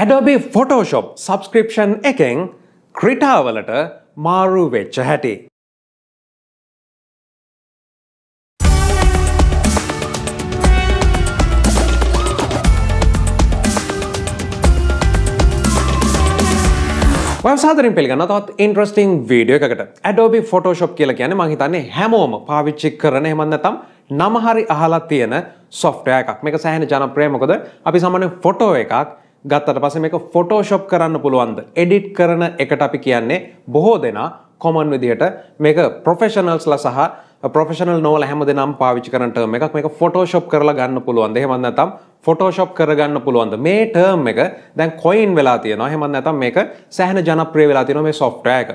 Adobe Photoshop subscription එකෙන් Krita වලට මාරු වෙච්ච හැටි. වවසාදරින් පිළිගන්න තවත් ඉන්ට්‍රස්ටිං වීඩියෝ එකකට. Adobe Photoshop කියලා කියන්නේ මම හිතන්නේ හැමෝම පාවිච්චි කරන එහෙම නැත්නම් නම හරි අහලා තියෙන software එකක්. මේක සෑහෙන ජනප්‍රියයි. මොකද අපි සාමාන්‍යයෙන් ෆොටෝ එකක් ගත්තට පස්සේ මේක Photoshop කරන්න පුළුවන්ද? edit කරන එකට අපි කියන්නේ බොහෝ දෙනා common විදිහට මේක professionalsලා සහ professional නොවල හැමදෙනාම පාවිච්චි කරන term එකක්. මේක Photoshop කරලා ගන්න පුළුවන්ද? එහෙම නැත්නම් Photoshop කරගන්න පුළුවන්ද? මේ term එක දැන් coin වෙලා තියෙනවා. එහෙම නැත්නම් මේක සෑහෙන ජනප්‍රිය වෙලා තියෙනවා මේ software එක.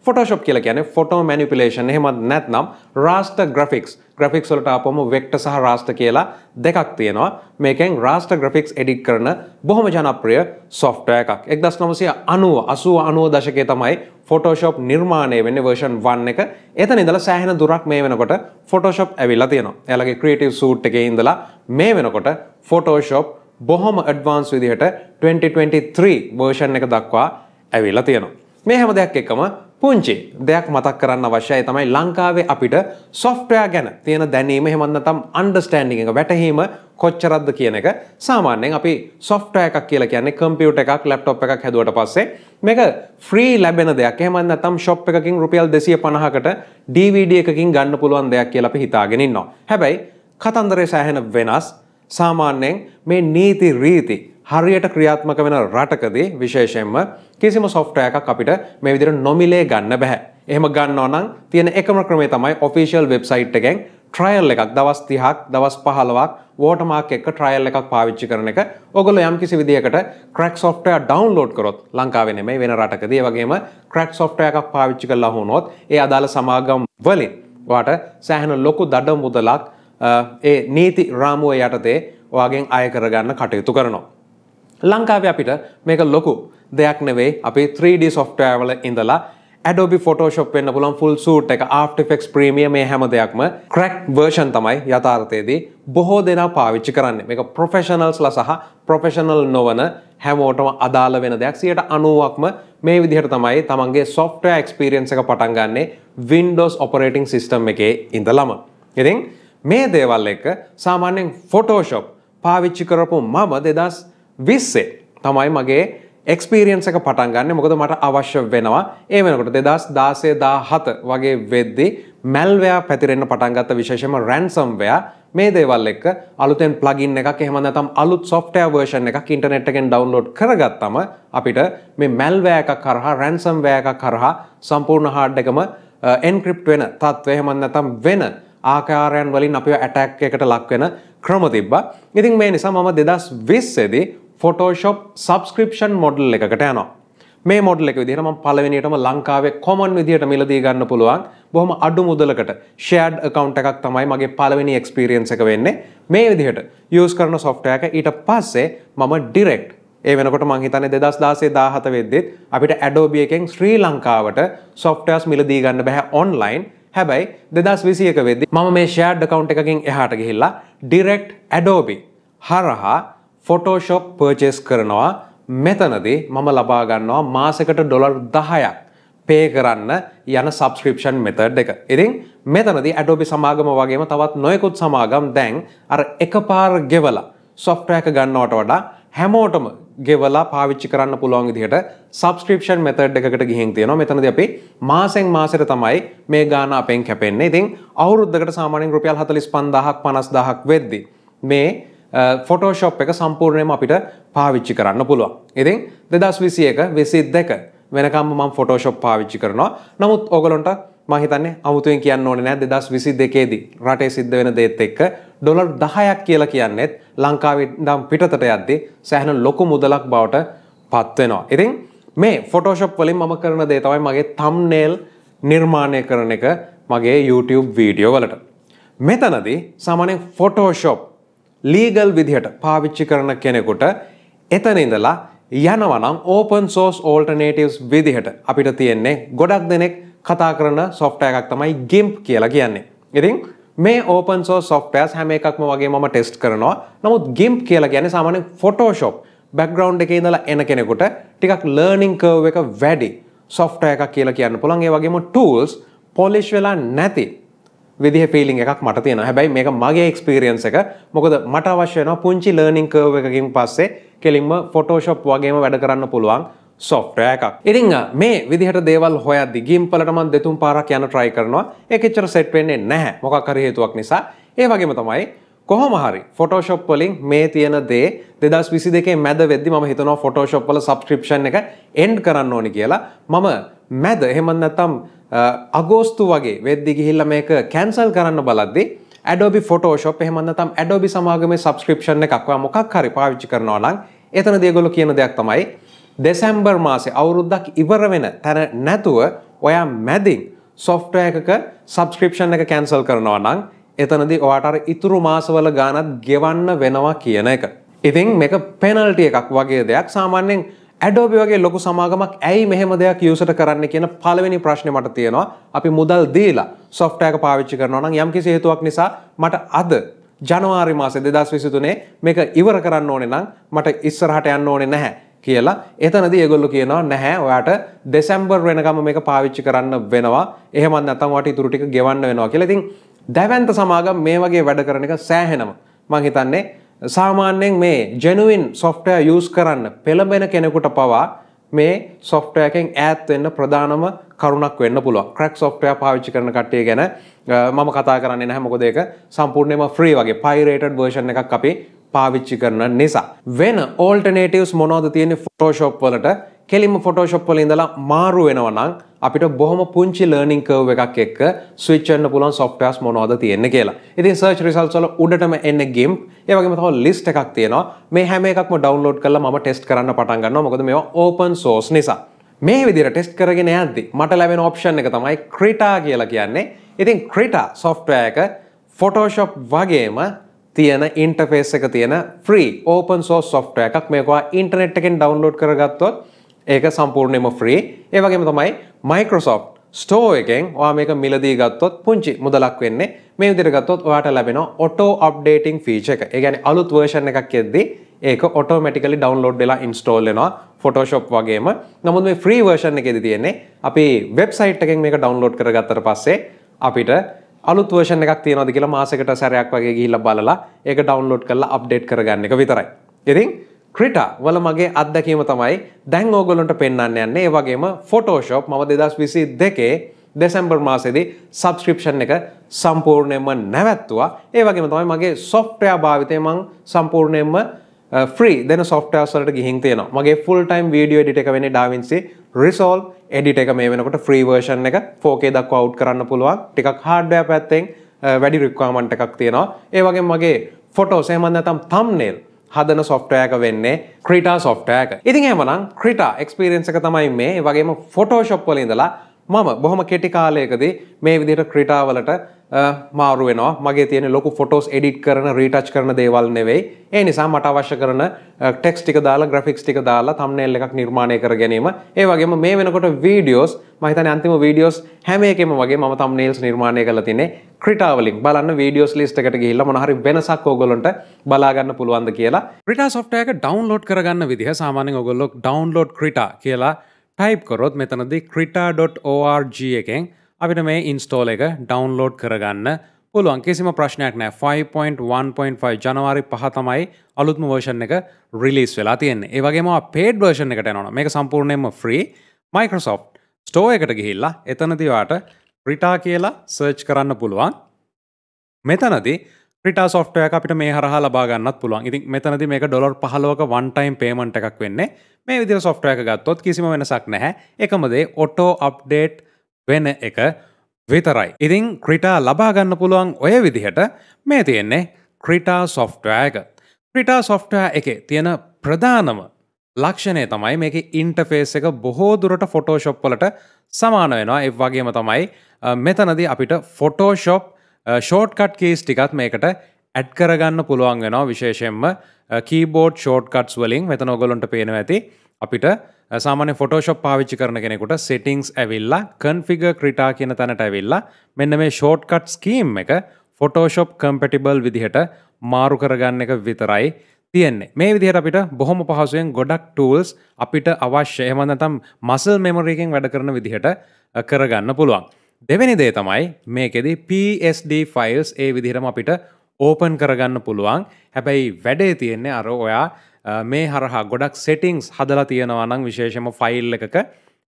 Photoshop කියලා කියන්නේ photo manipulation එහෙම නැත්නම් raster graphics. graphics වලට ආපුවම vector සහ raster කියලා දෙකක් තියෙනවා. මේකෙන් raster graphics edit කරන බොහොම ජනප්‍රිය software එකක්. 1990 දශකයේ තමයි Photoshop නිර්මාණය වෙන්නේ version 1 එක. එතන ඉඳලා සෑහෙන දුරක් මේ වෙනකොට Photoshop ඇවිල්ලා තියෙනවා. එයාලගේ creative suite එකේ ඉඳලා මේ වෙනකොට Photoshop බොහොම advanced විදිහට 2023 version එක දක්වා ඇවිල්ලා තියෙනවා. මේ හැම දෙයක් එක්කම පුංචි දෙයක් මතක් කරන්න අවශ්‍යයි. තමයි ලංකාවේ අපිට software ගැන තියෙන දැනීම එහෙම නැත්නම් understanding එක වැටහීම කොච්චරක්ද කියන එක. සාමාන්‍යයෙන් අපි software එකක් කියලා කියන්නේ computer එකක් laptop එකක් හැදුවට පස්සේ මේක free ලැබෙන දෙයක්. එහෙම නැත්නම් shop එකකින් රුපියල් 250කට DVD එකකින් ගන්න පුළුවන් දෙයක් කියලා අපි හිතාගෙන ඉන්නවා. හැබැයි කතන්දරේ සෑහෙන වෙනස්. සාමාන්‍යයෙන් මේ නීති රීති හරියට ක්‍රියාත්මක වෙන රටකදී විශේෂයෙන්ම කිසිම software එකක් අපිට මේ විදිහට නොමිලේ ගන්න බෑ. එහෙම ගන්නවා නම් තියෙන එකම ක්‍රමය තමයි official website එකෙන් trial එකක් දවස් 30ක් දවස් 15ක් watermark එක trial එකක් පාවිච්චි කරන එක. ඔයගොල්ලෝ යම් කිසි විදිහකට crack software download කරොත් ලංකාවේ නෙමෙයි වෙන රටකදී ඒ වගේම crack software එකක් පාවිච්චි කරලා වුණොත් ඒ අදාළ සමාගම් වලින් ඔයාට සෑහෙන ලොකු දඩ මුදලක් ඒ නීති රාමුව යටතේ ඔයාගෙන් අය කරගන්න කටයුතු කරනවා. ලංකාවේ අපිට මේක ලොකු දෙයක් නෙවෙයි. අපි 3D software වල ඉඳලා Adobe Photoshop වෙන්න පුළුවන් full suite එක After Effects Premiere මේ හැම දෙයක්ම crack version තමයි යථාර්ථයේදී බොහෝ දෙනා පාවිච්චි කරන්නේ. මේක professionalsලා සහ professional නොවන හැමෝටම අදාළ වෙන දෙයක්. 90%ක්ම මේ විදිහට තමයි තමන්ගේ software experience එක පටන් ගන්නෙ Windows operating system එකේ ඉඳලම. ඉතින් මේ දේවල් එක සාමාන්‍යයෙන් Photoshop පාවිච්චි කරපු මම 2020 තමයි මගේ experience එක පටන් ගන්න. මොකද මට අවශ්‍ය වෙනවා ඒ වෙනකොට 2016 17 වගේ වෙද්දී malware පැතිරෙන්න පටන් ගත්ත. විශේෂයෙන්ම ransomware මේ දේවල් එක්ක අලුතෙන් plugin එකක් එහෙම නැත්නම් අලුත් software version එකක් ඉන්ටර්නෙට් එකෙන් download කරගත්තම අපිට මේ malware එකක් කරහා ransomware එකක් කරහා සම්පූර්ණ hard එකම encrypt වෙන තත්ත්වය එහෙම නැත්නම් වෙන ආකාරයන් වලින් අපිව attack එකකට ලක් වෙන ක්‍රම තිබ්බා. ඉතින් මේ නිසා මම 2020 දී Photoshop subscription model එකකට යනවා. මේ model එක විදිහට මම පළවෙනියටම ලංකාවේ common විදිහට මිලදී ගන්න පුළුවන් බොහොම අඩු මුදලකට shared account එකක් තමයි මගේ පළවෙනි experience එක වෙන්නේ. මේ විදිහට use කරන software එක ඊට පස්සේ මම direct ඒ වෙනකොට මම හිතන්නේ 2016 17 වෙද්දිත් අපිට Adobe එකෙන් ශ්‍රී ලංකාවට softwares මිලදී ගන්න බෑ online. හැබැයි 2021 වෙද්දී මම මේ shared account එකකින් එහාට ගිහිල්ලා direct Adobe හරහා Photoshop purchase කරනවා. මෙතනදී මම ලබා ගන්නවා මාසෙකට $10ක් pay කරන්න යන subscription method එක. ඉතින් මෙතනදී Adobe සමාගම වගේම තවත් නොයෙකුත් සමාගම් දැන් අර එකපාර ගෙවලා software එක ගන්නවට වඩා හැමෝටම ගෙවලා පාවිච්චි කරන්න පුළුවන් විදිහට subscription method එකකට ගිහින් තියෙනවා. මෙතනදී අපි මාසෙන් මාසෙට තමයි මේ ගාන අපෙන් කැපෙන්නේ. ඉතින් අවුරුද්දකට සාමාන්‍යයෙන් රුපියල් 45000ක් 50000ක් වෙද්දී මේ Photoshop එක සම්පූර්ණයෙන්ම අපිට පාවිච්චි කරන්න පුළුවන්. ඉතින් 2021 22 වෙනකම්ම මම Photoshop පාවිච්චි කරනවා. නමුත් ඕගලන්ට මම හිතන්නේ අමුතුවෙන් කියන්න ඕනේ නැහැ 2022 දී රටේ සිද්ධ වෙන දේත් එක්ක $10ක් කියලා කියන්නේත් ලංකාවේ ඉඳන් පිටතට යද්දී සෑහෙන ලොකු මුදලක් බවට පත් වෙනවා. ඉතින් මේ Photoshop වලින් මම කරන දේ තමයි මගේ thumbnail නිර්මාණය කරන එක මගේ YouTube වීඩියෝ වලට. මෙතනදී සාමාන්‍යයෙන් Photoshop legal විදිහට පාවිච්චි කරන කෙනෙකුට එතන ඉඳලා යනවා නම් open source alternatives විදිහට අපිට තියෙන්නේ ගොඩක් දෙනෙක් කතා කරන software එකක් තමයි GIMP කියලා කියන්නේ. ඉතින් මේ open source softwares හැම එකක්ම වගේ මම ටෙස්ට් කරනවා. නමුත් GIMP කියලා කියන්නේ සාමාන්‍යයෙන් Photoshop background එකේ ඉඳලා එන කෙනෙකුට ටිකක් learning curve එක වැඩි software එකක් කියලා කියන්න පුළුවන්. ඒ වගේම tools polish වෙලා නැති විදිහේ feeling එකක් මට තියෙනවා. හැබැයි මේක මගේ experience එක. මොකද මට අවශ්‍ය වෙනවා පුංචි learning curve එකකින් පස්සේ කෙලින්ම Photoshop වගේම වැඩ කරන්න පුළුවන් software එකක්. ඉතින් මේ විදිහට දේවල් හොයද්දි GIMP වලට මම දෙතුන් පාරක් යන try කරනවා. ඒක එච්චර set වෙන්නේ නැහැ. මොකක් හරි හේතුවක් නිසා. ඒ වගේම තමයි කොහොම හරි Photoshop වලින් මේ තියෙන දේ 2022 මැද වෙද්දි මම හිතනවා Photoshop වල subscription එක end කරන්න ඕනි කියලා. මම මැද එහෙම නැත්නම් අගෝස්තු වගේ වෙද්දි ගිහිල්ලා මේක cancel කරන්න බලද්දි Adobe Photoshop එහෙම නැත්නම් Adobe සමාගමේ subscription එකක් ඔයා මොකක් හරි පාවිච්චි කරනවා නම් එතනදී ඒගොල්ලෝ කියන දෙයක් තමයි දෙසැම්බර් මාසේ අවුරුද්දක් ඉවර වෙන තැන නැතුව ඔයා මැදින් software එකක subscription එක cancel කරනවා නම් එතනදී ඔයාට අර ඉතුරු මාසවල ගානක් ගෙවන්න වෙනවා කියන එක. ඉතින් මේක penalty එකක් වගේ දෙයක්. සාමාන්‍යයෙන් Adobe වගේ ලොකු සමාගමක් ඇයි මෙහෙම දෙයක් user කරන්න කියන පළවෙනි ප්‍රශ්නේ මට තියෙනවා. අපි මුදල් දීලා software එක පාවිච්චි කරනවා නම් යම්කිසි හේතුවක් නිසා මට අද ජනවාරි මාසේ 2023 මේක ඉවර කරන්න ඕනේ නම් මට ඉස්සරහට යන්න ඕනේ නැහැ කියලා. එතනදී ඒගොල්ලෝ කියනවා නැහැ ඔයාට දෙසැම්බර් වෙනකම් මේක පාවිච්චි කරන්න වෙනවා. එහෙම නැත්නම් ඔයාට ඉතුරු ටික ගෙවන්න වෙනවා කියලා. ඉතින් දැවැන්ත සමාගම් මේ වගේ වැඩ කරන එක සෑහෙනම මම හිතන්නේ සාමාන්‍යයෙන් මේ genuine software use කරන්න පෙළඹෙන කෙනෙකුට පවා මේ software එකෙන් ඈත් වෙන්න ප්‍රධානම කරුණක් වෙන්න පුළුවන්. crack software පාවිච්චි කරන කට්ටිය ගැන මම කතා කරන්නේ නැහැ. මොකද ඒක සම්පූර්ණයෙන්ම free වගේ pirated version එකක් අපි පාවිච්චි කරන නිසා. වෙන alternatives මොනවද තියෙන්නේ Photoshop වලට? කෙලින්ම Photoshop වල ඉඳලා මාරු වෙනවා නම් අපිට බොහොම පුංචි learning curve එකක් එක්ක switch වෙන්න පුළුවන් softwares මොනවද තියෙන්නේ කියලා. ඉතින් search results වල උඩටම එන්නේ GIMP. ඒ වගේම තව list එකක් තියෙනවා. මේ හැම එකක්ම download කරලා මම test කරන්න පටන් ගන්නවා. මොකද මේවා open source නිසා. මේ විදිහට test කරගෙන යද්දි මට ලැබෙන option එක තමයි Krita කියලා කියන්නේ. ඉතින් Krita software එක Photoshop වගේම තියෙන interface එක තියෙන free open source software එකක්. මේක ඔයා internet එකෙන් download කරගත්තොත් ඒක සම්පූර්ණයෙන්ම free. ඒ වගේම තමයි Microsoft Store එකෙන් ඔයා මේක මිලදී ගත්තොත් පුංචි මුදලක් වෙන්නේ. මේ විදිහට ගත්තොත් ඔයාට ලැබෙනවා auto updating feature එක. ඒ කියන්නේ අලුත් version එකක් එද්දී ඒක automatically download වෙලා install වෙනවා Photoshop වගේම. නමුත් මේ free version එකේදී තියෙන්නේ අපි website එකෙන් මේක download කරගත්තට පස්සේ අපිට අලුත් version එකක් තියෙනවද කියලා මාසෙකට සැරයක් වගේ ගිහිල්ලා බලලා ඒක download කරලා update කරගන්න එක විතරයි. ඉතින් Krita වල මගේ අත්දැකීම තමයි දැන් ඕගොල්ලන්ට පෙන්වන්න යන්නේ. ඒ වගේම Photoshop මම 2022 දෙසැම්බර් මාසෙදී subscription එක සම්පූර්ණයෙන්ම නැවැත්තුවා. ඒ වගේම තමයි මගේ software භාවිතය මම සම්පූර්ණයෙන්ම free දෙන softwares වලට ගිහින් තියෙනවා. මගේ full time video edit එක වෙන්නේ DaVinci Resolve edit එක මේ වෙනකොට free version එක 4K දක්වා out කරන්න පුළුවන්. ටිකක් hardware පැත්තෙන් වැඩි requirement එකක් තියෙනවා. ඒ වගේම මගේ photos එහෙම නැත්නම් thumbnail හදන software එක වෙන්නේ Krita software එක. ඉතින් එහෙමනම් Krita experience එක තමයි මේ. ඒ වගේම Photoshop වල ඉඳලා මම බොහොම කෙටි කාලයකදී මේ විදිහට Krita වලට මාරු වෙනවා. මගේ තියෙන ලොකු photos edit කරන retouch කරන දේවල් නෙවෙයි. ඒ නිසා මට අවශ්‍ය කරන text ටික දාලා graphics ටික දාලා thumbnail එකක් නිර්මාණය කර ගැනීම. ඒ වගේම මේ වෙනකොට videos මම හිතන්නේ අන්තිම videos හැම එකෙම වගේ මම thumbnails නිර්මාණය කරලා තින්නේ Krita වලින්. බලන්න videos list එකට ගිහිල්ලා මොන හරි වෙනසක් ඕගොල්ලන්ට බලා ගන්න පුළුවන්ද කියලා. Krita software එක download කරගන්න විදිහ සාමාන්‍යයෙන් ඕගොල්ලෝ download Krita කියලා type කරොත් මෙතනදී krita.org එකෙන් අපිට මේ install එක download කරගන්න පුළුවන්. කිසිම ප්‍රශ්නයක් නැහැ. 5.1.5 ජනවාරි 5 තමයි අලුත්ම version එක release වෙලා තියෙන්නේ. ඒ වගේම paid version එකට යනවා. මේක සම්පූර්ණයෙන්ම free. Microsoft Store එකට ගිහිල්ලා එතනදී ඔයාට Krita කියලා search කරන්න පුළුවන්. මෙතනදී Krita software එක අපිට මේ හරහා ලබා ගන්නත් පුළුවන්. ඉතින් මෙතනදී මේක $15ක one time payment එකක් වෙන්නේ. මේ විදිහට software එක ගත්තොත් කිසිම වෙනසක් නැහැ. එකම දේ auto update වෙන එක විතරයි. ඉතින් Krita ලබා ගන්න පුළුවන් ඔය විදිහට මේ තියෙන්නේ Krita software එක. Krita software එකේ තියෙන ප්‍රධානම ලක්ෂණය තමයි මේකේ interface එක බොහෝ දුරට Photoshop වලට සමාන වෙනවා. ඒ වගේම තමයි මෙතනදී අපිට Photoshop shortcut keys ටිකත් මේකට add කරගන්න පුළුවන් වෙනවා. විශේෂයෙන්ම keyboard shortcuts වලින් මෙතන ඔයගොල්ලන්ට පේනවා ඇති අපිට සාමාන්‍ය Photoshop පාවිච්චි කරන කෙනෙකුට settings ඇවිල්ලා configure Krita කියන තැනට ඇවිල්ලා මෙන්න මේ shortcut scheme එක Photoshop compatible විදිහට මාරු කරගන්න එක විතරයි තියෙන්නේ. මේ විදිහට අපිට බොහොම පහසුවෙන් ගොඩක් tools අපිට අවශ්‍ය එහෙම නැත්නම් muscle memory එකෙන් වැඩ කරන විදිහට කරගන්න පුළුවන්. දෙවෙනි දේ තමයි මේකෙදි PSD files ඒ විදිහටම අපිට open කරගන්න පුළුවන්. හැබැයි වැඩේ තියෙන්නේ අර ඔයා මේ හරහා ගොඩක් settings හදලා තියෙනවා නම් විශේෂයෙන්ම file එකක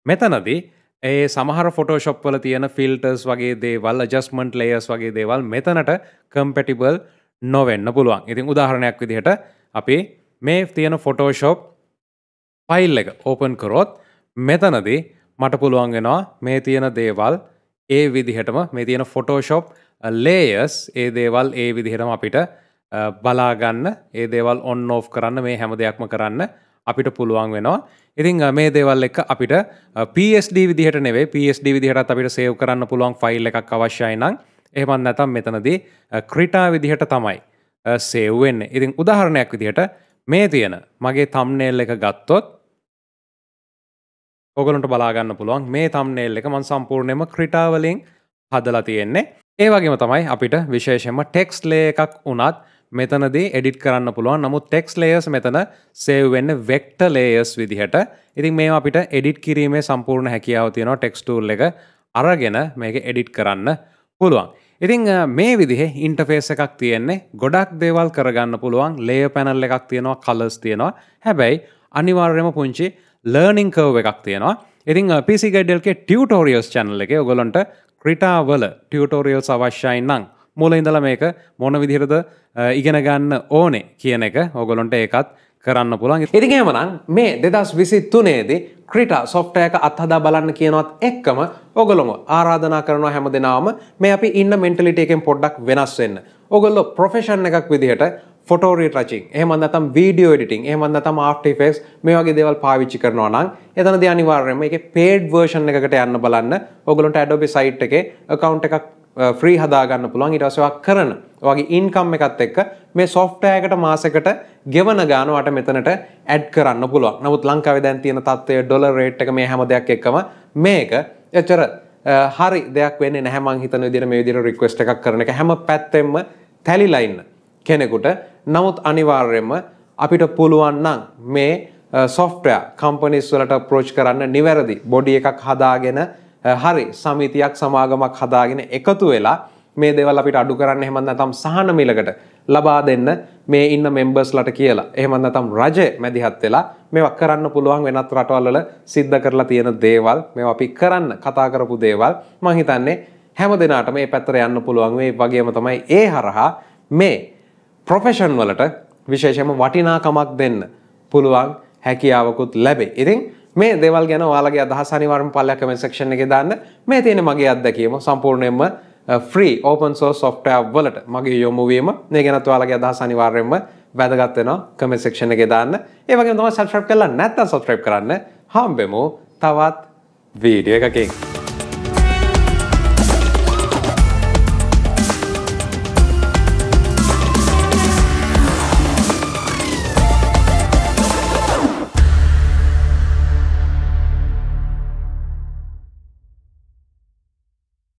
මෙතනදී ඒ සමහර Photoshop වල තියෙන filters වගේ දේවල් adjustment layers වගේ දේවල් මෙතනට compatible නොවෙන්න පුළුවන්. ඉතින් උදාහරණයක් විදිහට අපි මේ තියෙන Photoshop ෆයිල් එක ඕපන් කරොත් මෙතනදී මට පුළුවන් වෙනවා මේ තියෙන දේවල් ඒ විදිහටම මේ තියෙන Photoshop layers ඒ දේවල් ඒ විදිහටම අපිට බලා ගන්න ඒ දේවල් on off කරන්න මේ හැම දෙයක්ම කරන්න අපිට පුළුවන් වෙනවා. ඉතින් මේ දේවල් එක අපිට PSD විදිහට නෙවෙයි PSD විදිහටත් අපිට save කරන්න පුළුවන් ෆයිල් එකක් අවශ්‍යයි නම් එහෙම නැත්නම් මෙතනදී Krita විදිහට තමයි save වෙන්නේ. ඉතින් උදාහරණයක් විදිහට මේ තියෙන මගේ thumbnail එක ගත්තොත් ඔයගොල්ලන්ට බලා ගන්න පුළුවන් මේ thumbnail එක මම සම්පූර්ණයෙන්ම Krita වලින් හදලා තියෙන්නේ. ඒ වගේම තමයි අපිට විශේෂයෙන්ම text layer එකක් උනත් මෙතනදී edit කරන්න පුළුවන්. නමුත් text layers මෙතන save වෙන්නේ vector layers විදිහට. ඉතින් මේවා අපිට edit කිරීමේ සම්පූර්ණ හැකියාව තියෙනවා text tool එක අරගෙන මේක edit කරන්න පුළුවන්. ඉතින් මේ විදිහේ ඉන්ටර්ෆේස් එකක් තියෙන්නේ. ගොඩක් දේවල් කරගන්න පුළුවන්. layer panel එකක් තියෙනවා, colors තියෙනවා. හැබැයි අනිවාර්යයෙන්ම පුංචි learning curve එකක් තියෙනවා. ඉතින් PC Guide එකේ tutorials channel එකේ ඔයගොල්ලන්ට Krita වල tutorials අවශ්‍යයි නම් මුලින් ඉඳලා මේක මොන විදිහටද ඉගෙන ගන්න ඕනේ කියන එක ඔයගොල්ලන්ට ඒකත් කරන්න පුළුවන්. ඉතින් එහෙමනම් මේ 2023 දී Krita software එක අත්හදා බලන්න කියනවත් එක්කම ඔයගොල්ලෝ ආරාධනා කරනවා හැමදෙනාම මේ අපි ඉන්න mentality එකෙන් පොඩ්ඩක් වෙනස් වෙන්න. ඔයගොල්ලෝ profession එකක් විදිහට photo retouching එහෙම නැත්නම් video editing එහෙම නැත්නම් after effects මේ වගේ දේවල් පාවිච්චි කරනවා නම් එතනදී අනිවාර්යයෙන්ම මේකේ paid version එකකට යන්න බලන්න. ඔයගොල්ලන්ට Adobe site එකේ account එකක් free හදා ගන්න පුළුවන්. ඊට පස්සේ ඔයා කරන ඔයාගේ income එකත් එක්ක මේ software එකට මාසෙකට ගෙවන ගාන ඔයාට මෙතනට add කරන්න පුළුවන්. නමුත් ලංකාවේ දැන් තියෙන තත්ත්වය dollar rate එක මේ හැම දෙයක් එක්කම මේක එච්චර හරි දෙයක් වෙන්නේ නැහැ. මං හිතන විදිහට මේ විදිහට request එකක් කරන එක හැම පැත්තෙම තැලිලා ඉන්න කෙනෙකුට. නමුත් අනිවාර්යයෙන්ම අපිට පුළුවන් නම් මේ software companies වලට approach කරන්න නිවැරදි body එකක් හදාගෙන හරි සමිතියක් සමාගමක් හදාගෙන එකතු වෙලා මේ දේවල් අපිට අඩු කරන්න එහෙම නැත්නම් සහන මිලකට ලබා දෙන්න මේ ඉන්න members-ලට කියලා. එහෙම නැත්නම් රජය මැදිහත් වෙලා මේවා කරන්න පුළුවන් වෙනත් රටවල් වල සිද්ධ කරලා තියෙන දේවල් මේවා අපි කරන්න කතා කරපු දේවල් මම හිතන්නේ හැම දිනාටම මේ පැත්තට යන්න පුළුවන්. මේ වගේම තමයි ඒ හරහා මේ profession වලට විශේෂයෙන්ම වටිනාකමක් දෙන්න පුළුවන් හැකියාවකුත් ලැබේ. ඉතින් මේ දේවල් ගැන ඔයාලගේ අදහස් අනිවාර්යයෙන්ම පල්ලෙහා comment section එකේ දාන්න. මේ තියෙන මගේ අත්දැකීම සම්පූර්ණයෙන්ම free open source software වලට මගේ යොමු වීම. මේ ගැනත් ඔයාලගේ අදහස් අනිවාර්යයෙන්ම වැදගත් වෙනවා comment section එකේ දාන්න. ඒ වගේම තමයි subscribe කරලා නැත්නම් subscribe කරන්න. හම්බෙමු තවත් වීඩියෝ එකකින්.